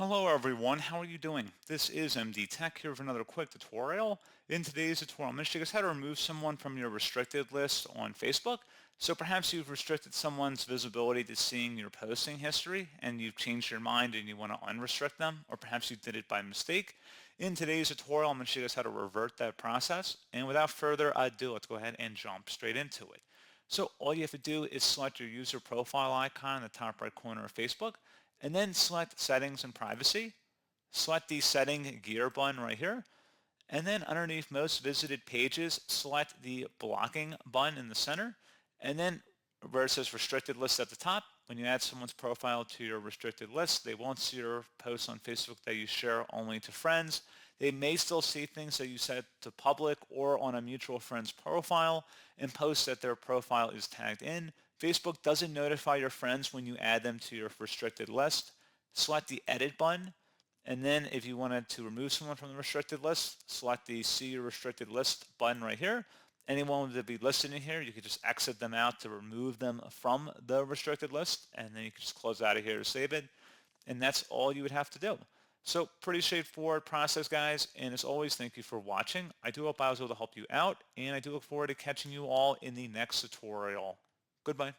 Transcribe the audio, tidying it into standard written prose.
Hello everyone, how are you doing? This is MD Tech here with another quick tutorial. In today's tutorial, I'm going to show you guys how to remove someone from your restricted list on Facebook. So perhaps you've restricted someone's visibility to seeing your posting history and you've changed your mind and you want to unrestrict them, or perhaps you did it by mistake. In today's tutorial, I'm going to show you guys how to revert that process. And without further ado, let's go ahead and jump straight into it. So all you have to do is select your user profile icon in the top right corner of Facebook, and then select Settings and Privacy. Select the Setting gear button right here, and then underneath Most Visited Pages, select the Blocking button in the center, and then where it says Restricted List at the top, when you add someone's profile to your restricted list, they won't see your posts on Facebook that you share only to friends. They may still see things that you set to public or on a mutual friend's profile and posts that their profile is tagged in. Facebook doesn't notify your friends when you add them to your restricted list. Select the Edit button, and then if you wanted to remove someone from the restricted list, select the See Your Restricted List button right here. Anyone that be listed in here, you could just exit them out to remove them from the restricted list, and then you can just close out of here to save it. And that's all you would have to do. So pretty straightforward process, guys. And as always, thank you for watching. I do hope I was able to help you out, and I do look forward to catching you all in the next tutorial. Goodbye.